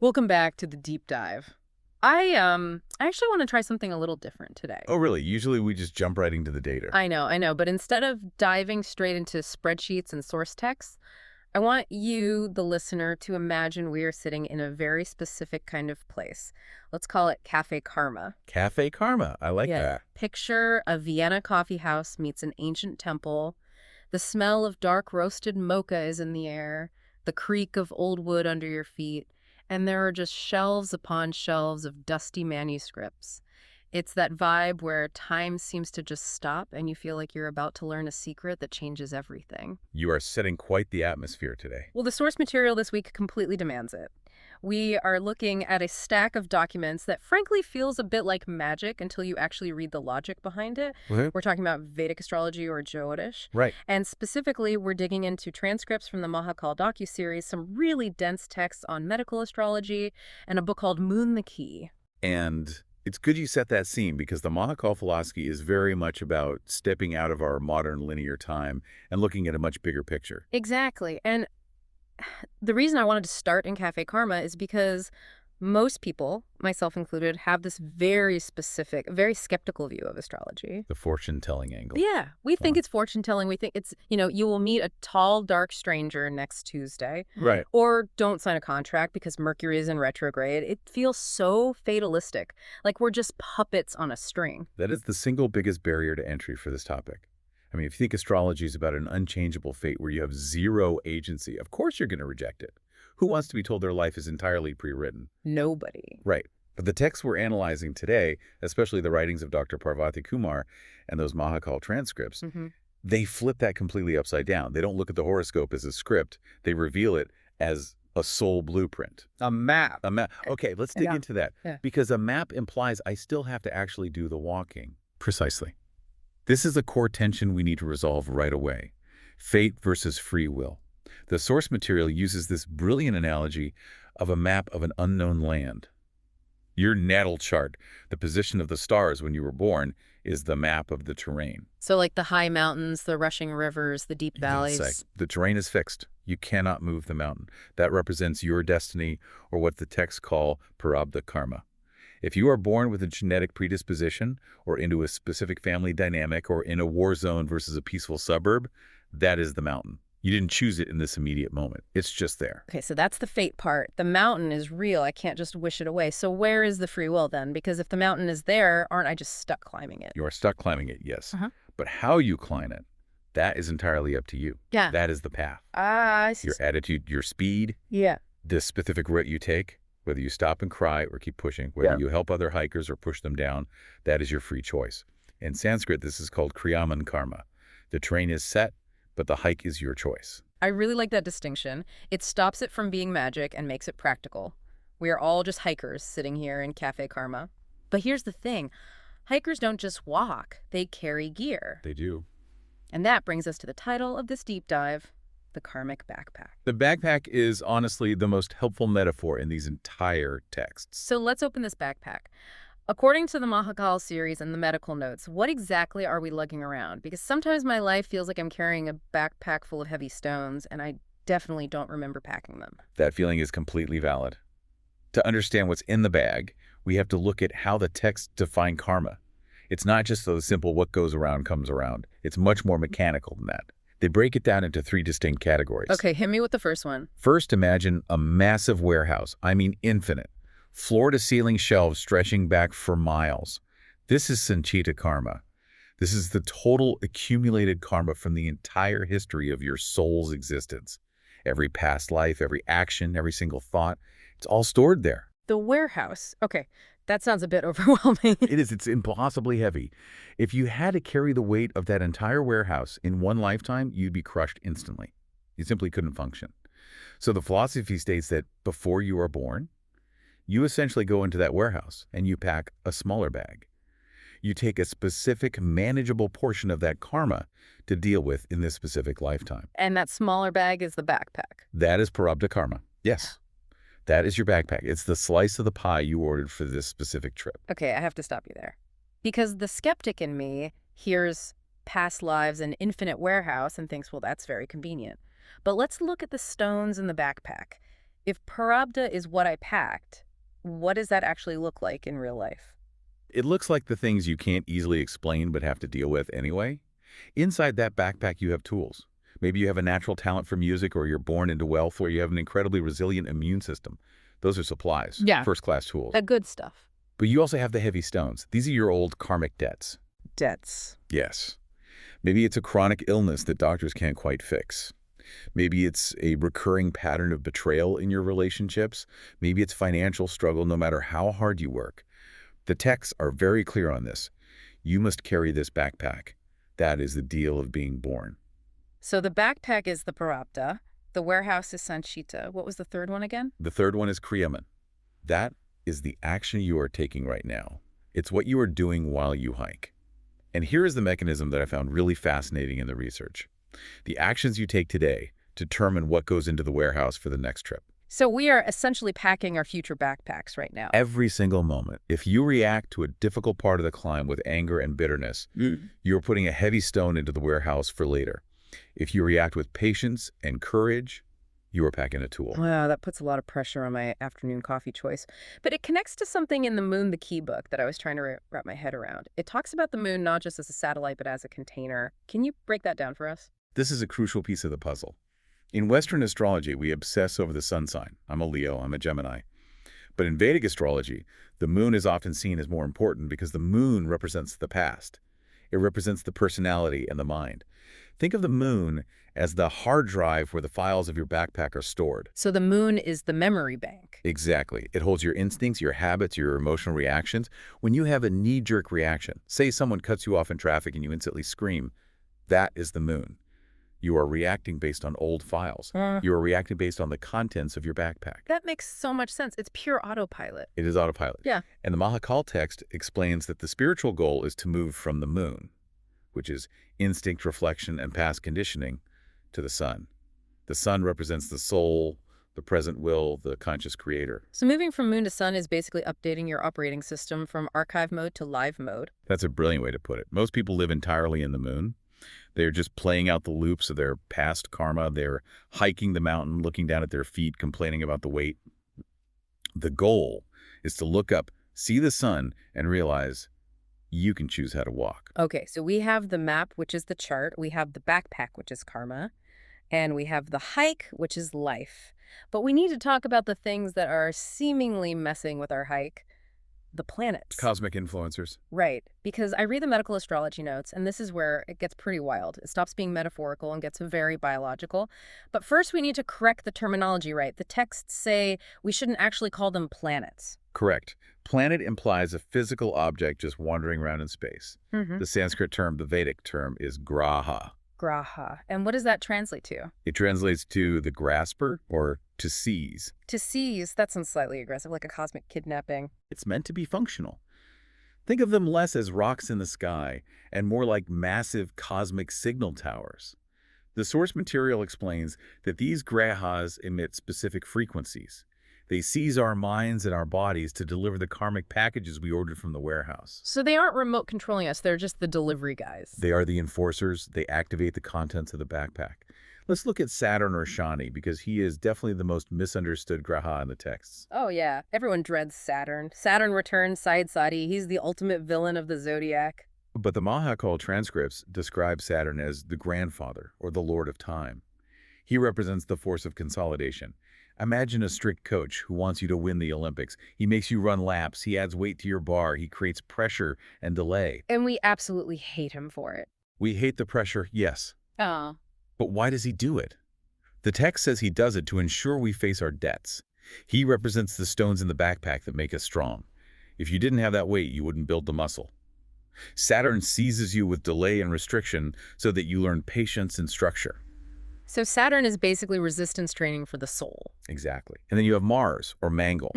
Welcome back to the deep dive. I actually want to try something a little different today. Oh, really? Usually we just jump right into the data. I know, but instead of diving straight into spreadsheets and source texts, I want you, the listener, to imagine we are sitting in a very specific kind of place. Let's call it Café Karma. Café Karma. I like Yeah. that. Picture a Vienna coffee house meets an ancient temple. The smell of dark roasted mocha is in the air, the creak of old wood under your feet, and there are just shelves upon shelves of dusty manuscripts. It's that vibe where time seems to just stop and you feel like you're about to learn a secret that changes everything. You are setting quite the atmosphere today. Well, the source material this week completely demands it. We are looking at a stack of documents that frankly feels a bit like magic until you actually read the logic behind it. We're talking about Vedic astrology or Jyotish. Right. And specifically, we're digging into transcripts from the Mahakal docuseries, some really dense texts on medical astrology, and a book called Moon the Key. And it's good you set that scene because the Mahakal philosophy is very much about stepping out of our modern linear time and looking at a much bigger picture. Exactly. And the reason I wanted to start in Café Karma is because most people, myself included, have this very specific, very skeptical view of astrology. The fortune-telling angle. Yeah, we think it's fortune-telling. We think it's, you will meet a tall, dark stranger next Tuesday. Right. Or don't sign a contract because Mercury is in retrograde. It feels so fatalistic, like we're just puppets on a string. That is the single biggest barrier to entry for this topic. I mean, if you think astrology is about an unchangeable fate where you have zero agency, of course you're going to reject it. Who wants to be told their life is entirely pre-written? Nobody. Right. But the texts we're analyzing today, especially the writings of Dr. Prarabdha Karma and those Mahakal transcripts, they flip that completely upside down. They don't look at the horoscope as a script. They reveal it as a soul blueprint. A map. A map. Okay, let's dig into that. Yeah. Because a map implies I still have to actually do the walking. Precisely. This is a core tension we need to resolve right away. Fate versus free will. The source material uses this brilliant analogy of a map of an unknown land. Your natal chart, the position of the stars when you were born, is the map of the terrain. So like the high mountains, the rushing rivers, the deep valleys. The terrain is fixed. You cannot move the mountain. That represents your destiny, or what the texts call Prarabdha Karma. If you are born with a genetic predisposition, or into a specific family dynamic, or in a war zone versus a peaceful suburb, that is the mountain. You didn't choose it in this immediate moment. It's just there. Okay, so that's the fate part. The mountain is real. I can't just wish it away. So where is the free will then? Because if the mountain is there, aren't I just stuck climbing it? You are stuck climbing it, yes. But how you climb it, that is entirely up to you. Yeah. That is the path. I see. Your attitude, your speed, Yeah. the specific route you take, whether you stop and cry or keep pushing, whether you help other hikers or push them down, that is your free choice. In Sanskrit, this is called Kriyaman Karma. The terrain is set, but the hike is your choice. I really like that distinction. It stops it from being magic and makes it practical. We are all just hikers sitting here in Café Karma. But here's the thing. Hikers don't just walk. They carry gear. They do. And that brings us to the title of this deep dive, the karmic backpack. The backpack is honestly the most helpful metaphor in these entire texts. So let's open this backpack. According to the Mahakal series and the medical notes, what exactly are we lugging around? Because sometimes my life feels like I'm carrying a backpack full of heavy stones, and I definitely don't remember packing them. That feeling is completely valid. To understand what's in the bag, we have to look at how the texts define karma. It's not just the simple what goes around comes around. It's much more mechanical than that. They break it down into 3 distinct categories. Okay, hit me with the first one. First, imagine a massive warehouse. I mean infinite. Floor-to-ceiling shelves stretching back for miles. This is Sanchita Karma. This is the total accumulated karma from the entire history of your soul's existence. Every past life, every action, every single thought, it's all stored there. The warehouse. Okay, that sounds a bit overwhelming. It is. It's impossibly heavy. If you had to carry the weight of that entire warehouse in one lifetime, you'd be crushed instantly. You simply couldn't function. So the philosophy states that before you are born, you essentially go into that warehouse and you pack a smaller bag. You take a specific manageable portion of that karma to deal with in this specific lifetime. And that smaller bag is the backpack. That is Prarabdha Karma. Yes. That is your backpack. It's the slice of the pie you ordered for this specific trip. Okay, I have to stop you there. Because the skeptic in me hears past lives and infinite warehouse and thinks, well, that's very convenient. But let's look at the stones in the backpack. If Prarabdha is what I packed, what does that actually look like in real life? It looks like the things you can't easily explain but have to deal with anyway. Inside that backpack, you have tools. Maybe you have a natural talent for music, or you're born into wealth, or you have an incredibly resilient immune system. Those are supplies, Yeah. first-class tools. The good stuff. But you also have the heavy stones. These are your old karmic debts. Debts. Yes. Maybe it's a chronic illness that doctors can't quite fix. Maybe it's a recurring pattern of betrayal in your relationships. Maybe it's financial struggle no matter how hard you work. The texts are very clear on this. You must carry this backpack. That is the deal of being born. So the backpack is the Prarabdha. The warehouse is Sanchita. What was the third one again? The third one is Kriyaman. That is the action you are taking right now. It's what you are doing while you hike. And here is the mechanism that I found really fascinating in the research. The actions you take today determine what goes into the warehouse for the next trip. So we are essentially packing our future backpacks right now. Every single moment. If you react to a difficult part of the climb with anger and bitterness, you're putting a heavy stone into the warehouse for later. If you react with patience and courage, you are packing a tool. Wow, that puts a lot of pressure on my afternoon coffee choice. But it connects to something in The Moon, the Key book that I was trying to wrap my head around. It talks about the moon not just as a satellite, but as a container. Can you break that down for us? This is a crucial piece of the puzzle. In Western astrology, we obsess over the sun sign. I'm a Leo, I'm a Gemini. But in Vedic astrology, the moon is often seen as more important because the moon represents the past. It represents the personality and the mind. Think of the moon as the hard drive where the files of your backpack are stored. So the moon is the memory bank. Exactly. It holds your instincts, your habits, your emotional reactions. When you have a knee-jerk reaction, say someone cuts you off in traffic and you instantly scream, that is the moon. You are reacting based on old files. You are reacting based on the contents of your backpack. That makes so much sense. It's pure autopilot. It is autopilot. Yeah. And the Mahakal text explains that the spiritual goal is to move from the moon, which is instinct, reflection, and past conditioning, to the sun. The sun represents the soul, the present will, the conscious creator. So moving from moon to sun is basically updating your operating system from archive mode to live mode. That's a brilliant way to put it. Most people live entirely in the moon. They're just playing out the loops of their past karma. They're hiking the mountain, looking down at their feet, complaining about the weight. The goal is to look up, see the sun, and realize you can choose how to walk. Okay, so we have the map, which is the chart. We have the backpack, which is karma. And we have the hike, which is life. But we need to talk about the things that are seemingly messing with our hike. The planets. Cosmic influencers. Right, because I read the medical astrology notes, and this is where it gets pretty wild. It stops being metaphorical and gets very biological. But first, we need to correct the terminology, right? The texts say we shouldn't actually call them planets. Correct. Planet implies a physical object just wandering around in space. The Sanskrit term, the Vedic term, is Graha. Graha. And what does that translate to? It translates to the grasper or to seize. To seize, that sounds slightly aggressive, like a cosmic kidnapping. It's meant to be functional. Think of them less as rocks in the sky and more like massive cosmic signal towers. The source material explains that these grahas emit specific frequencies. They seize our minds and our bodies to deliver the karmic packages we ordered from the warehouse. So they aren't remote controlling us, they're just the delivery guys. They are the enforcers. They activate the contents of the backpack. Let's look at Saturn or Shani, because he is definitely the most misunderstood graha in the texts. Oh yeah, everyone dreads Saturn. Saturn returns Side Sadi. He's the ultimate villain of the zodiac. But the Mahakal transcripts describe Saturn as the grandfather or the lord of time. He represents the force of consolidation. Imagine a strict coach who wants you to win the Olympics. He makes you run laps. He adds weight to your bar. He creates pressure and delay. And we absolutely hate him for it. We hate the pressure, yes. Oh. But why does he do it? The text says he does it to ensure we face our debts. He represents the stones in the backpack that make us strong. If you didn't have that weight, you wouldn't build the muscle. Saturn seizes you with delay and restriction so that you learn patience and structure. So Saturn is basically resistance training for the soul. Exactly. And then you have Mars, or Mangal.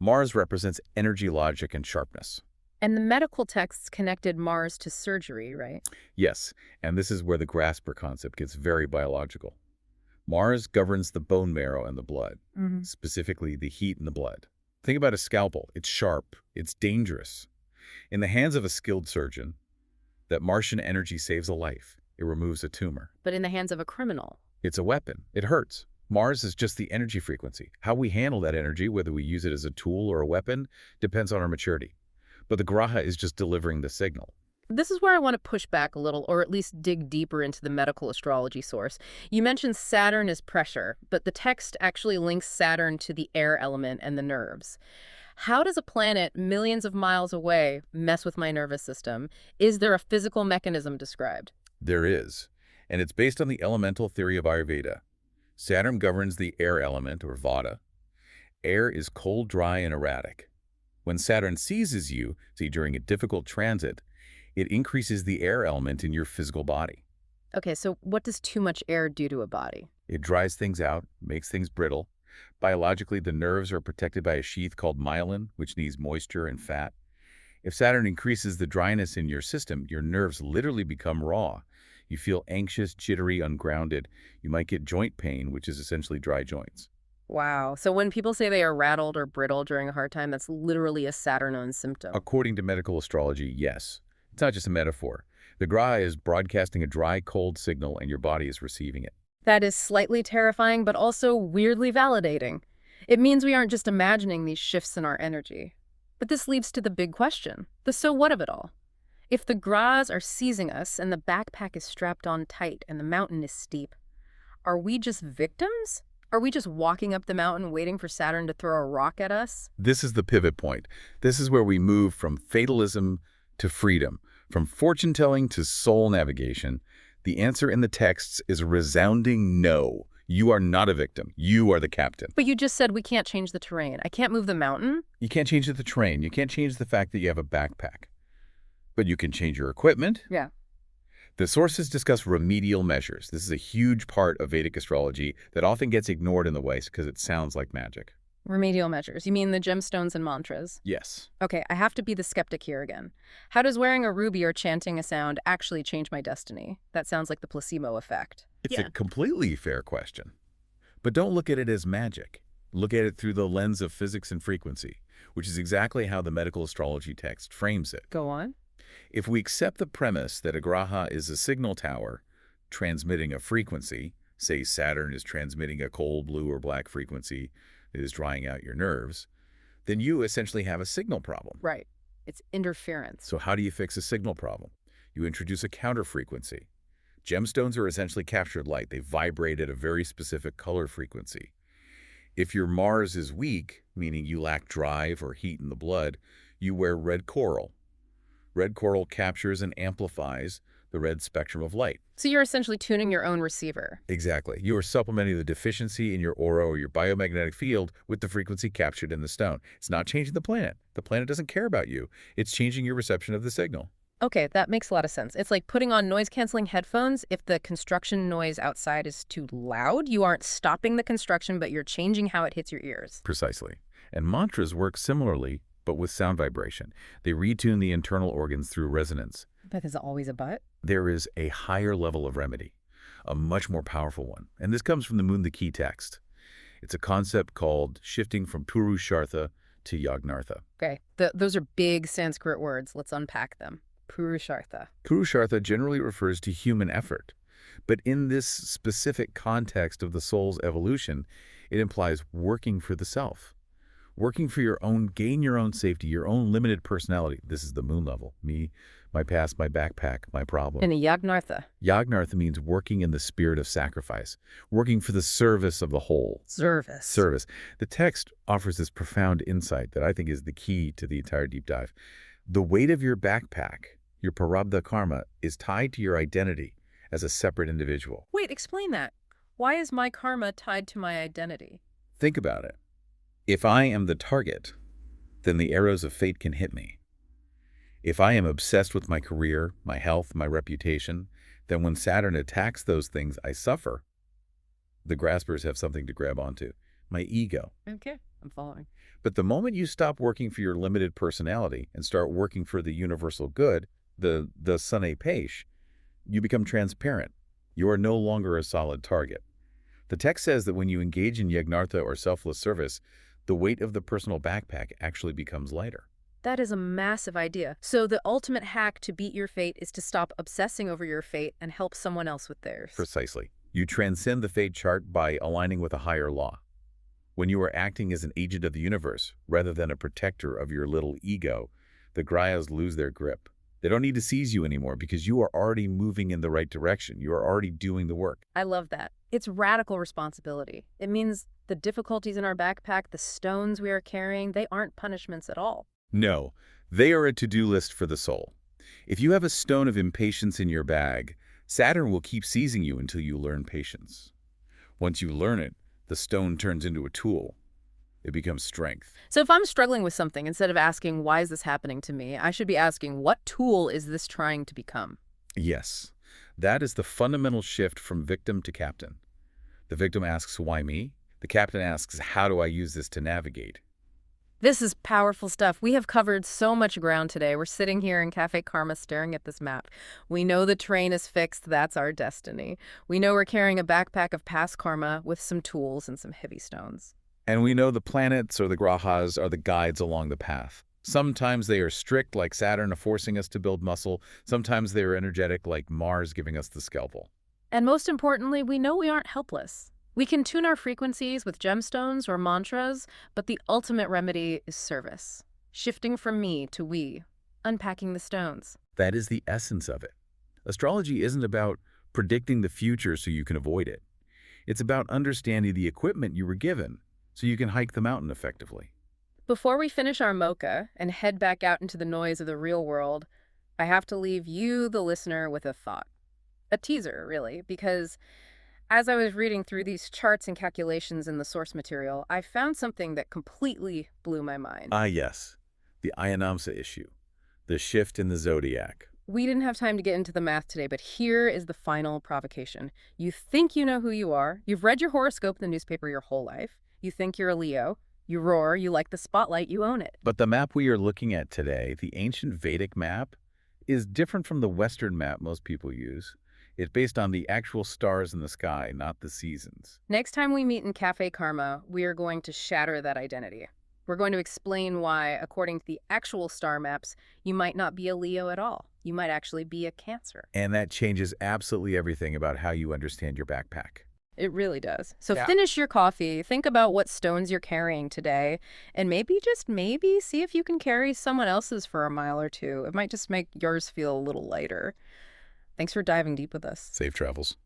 Mars represents energy, logic, and sharpness. And the medical texts connected Mars to surgery, right? Yes, and this is where the grasper concept gets very biological. Mars governs the bone marrow and the blood, specifically the heat in the blood. Think about a scalpel. It's sharp. It's dangerous. In the hands of a skilled surgeon, that Martian energy saves a life. It removes a tumor. But in the hands of a criminal. It's a weapon. It hurts. Mars is just the energy frequency. How we handle that energy, whether we use it as a tool or a weapon, depends on our maturity. But the Graha is just delivering the signal. This is where I want to push back a little, or at least dig deeper into the medical astrology source. You mentioned Saturn is pressure, but the text actually links Saturn to the air element and the nerves. How does a planet millions of miles away mess with my nervous system? Is there a physical mechanism described? There is, and it's based on the elemental theory of Ayurveda. Saturn governs the air element, or Vata. Air is cold, dry, and erratic. When Saturn seizes you, say during a difficult transit, it increases the air element in your physical body. Okay, so what does too much air do to a body? It dries things out, makes things brittle. Biologically, the nerves are protected by a sheath called myelin, which needs moisture and fat. If Saturn increases the dryness in your system, your nerves literally become raw. You feel anxious, jittery, ungrounded. You might get joint pain, which is essentially dry joints. Wow. So when people say they are rattled or brittle during a hard time, that's literally a Saturn-owned symptom. According to medical astrology, yes. It's not just a metaphor. The Graha is broadcasting a dry, cold signal, and your body is receiving it. That is slightly terrifying, but also weirdly validating. It means we aren't just imagining these shifts in our energy. But this leads to the big question, the so what of it all. If the Grahas are seizing us and the backpack is strapped on tight and the mountain is steep, are we just victims? Are we just walking up the mountain waiting for Saturn to throw a rock at us? This is the pivot point. This is where we move from fatalism to freedom, from fortune-telling to soul navigation. The answer in the texts is a resounding no. You are not a victim. You are the captain. But you just said we can't change the terrain. I can't move the mountain? You can't change the terrain. You can't change the fact that you have a backpack. But you can change your equipment. Yeah. The sources discuss remedial measures. This is a huge part of Vedic astrology that often gets ignored in the West because it sounds like magic. Remedial measures. You mean the gemstones and mantras? Yes. Okay, I have to be the skeptic here again. How does wearing a ruby or chanting a sound actually change my destiny? That sounds like the placebo effect. It's a completely fair question. But don't look at it as magic. Look at it through the lens of physics and frequency, which is exactly how the medical astrology text frames it. Go on. If we accept the premise that a graha is a signal tower transmitting a frequency, say Saturn is transmitting a cold blue or black frequency that is drying out your nerves, then you essentially have a signal problem. Right. It's interference. So how do you fix a signal problem? You introduce a counter frequency. Gemstones are essentially captured light. They vibrate at a very specific color frequency. If your Mars is weak, meaning you lack drive or heat in the blood, you wear red coral. Red coral captures and amplifies the red spectrum of light. So you're essentially tuning your own receiver. Exactly. You are supplementing the deficiency in your aura or your biomagnetic field with the frequency captured in the stone. It's not changing the planet. The planet doesn't care about you. It's changing your reception of the signal. Okay, that makes a lot of sense. It's like putting on noise-canceling headphones. If the construction noise outside is too loud, you aren't stopping the construction, but you're changing how it hits your ears. Precisely. And mantras work similarly, but with sound vibration. They retune the internal organs through resonance. But there's always a but? There is a higher level of remedy, a much more powerful one. And this comes from the Moon the Key text. It's a concept called shifting from Purushartha to Yagnartha. Okay, those are big Sanskrit words. Let's unpack them. Purushartha. Purushartha generally refers to human effort. But in this specific context of the soul's evolution, it implies working for the self. Working for your own, gain your own safety, your own limited personality. This is the moon level. Me, my past, my backpack, my problem. And a Yagnartha. Yagnartha means working in the spirit of sacrifice, working for the service of the whole. Service. The text offers this profound insight that I think is the key to the entire deep dive. The weight of your backpack, your Prarabdha Karma, is tied to your identity as a separate individual. Wait, explain that. Why is my karma tied to my identity? Think about it. If I am the target, then the arrows of fate can hit me. If I am obsessed with my career, my health, my reputation, then when Saturn attacks those things, I suffer. The graspers have something to grab onto. My ego. Okay, I'm following. But the moment you stop working for your limited personality and start working for the universal good, the Sane Pesh, you become transparent. You are no longer a solid target. The text says that when you engage in Yagnartha or selfless service, the weight of the personal backpack actually becomes lighter. That is a massive idea. So the ultimate hack to beat your fate is to stop obsessing over your fate and help someone else with theirs. Precisely. You transcend the fate chart by aligning with a higher law. When you are acting as an agent of the universe, rather than a protector of your little ego, the Grahas lose their grip. They don't need to seize you anymore because you are already moving in the right direction. You are already doing the work. I love that. It's radical responsibility. It means the difficulties in our backpack, the stones we are carrying, they aren't punishments at all. No, they are a to-do list for the soul. If you have a stone of impatience in your bag, Saturn will keep seizing you until you learn patience. Once you learn it, the stone turns into a tool. It becomes strength. So if I'm struggling with something, instead of asking, why is this happening to me, I should be asking, what tool is this trying to become? Yes, that is the fundamental shift from victim to captain. The victim asks, why me? The captain asks, how do I use this to navigate? This is powerful stuff. We have covered so much ground today. We're sitting here in Café Karma staring at this map. We know the terrain is fixed. That's our destiny. We know we're carrying a backpack of past karma with some tools and some heavy stones. And we know the planets or the Grahas are the guides along the path. Sometimes they are strict, like Saturn, forcing us to build muscle. Sometimes they are energetic, like Mars giving us the scalpel. And most importantly, we know we aren't helpless. We can tune our frequencies with gemstones or mantras, but the ultimate remedy is service. Shifting from me to we, unpacking the stones. That is the essence of it. Astrology isn't about predicting the future so you can avoid it. It's about understanding the equipment you were given so you can hike the mountain effectively. Before we finish our mocha and head back out into the noise of the real world, I have to leave you, the listener, with a thought. A teaser, really, because as I was reading through these charts and calculations in the source material, I found something that completely blew my mind. Ah, yes, the Ayanamsa issue, the shift in the zodiac. We didn't have time to get into the math today, but here is the final provocation. You think you know who you are. You've read your horoscope in the newspaper your whole life. You think you're a Leo. You roar. You like the spotlight. You own it. But the map we are looking at today, the ancient Vedic map, is different from the Western map most people use. It's based on the actual stars in the sky, not the seasons. Next time we meet in Café Karma, we are going to shatter that identity. We're going to explain why, according to the actual star maps, you might not be a Leo at all. You might actually be a Cancer. And that changes absolutely everything about how you understand your backpack. It really does. So Yeah. finish your coffee, think about what stones you're carrying today, and maybe, just maybe, see if you can carry someone else's for a mile or two. It might just make yours feel a little lighter. Thanks for diving deep with us. Safe travels.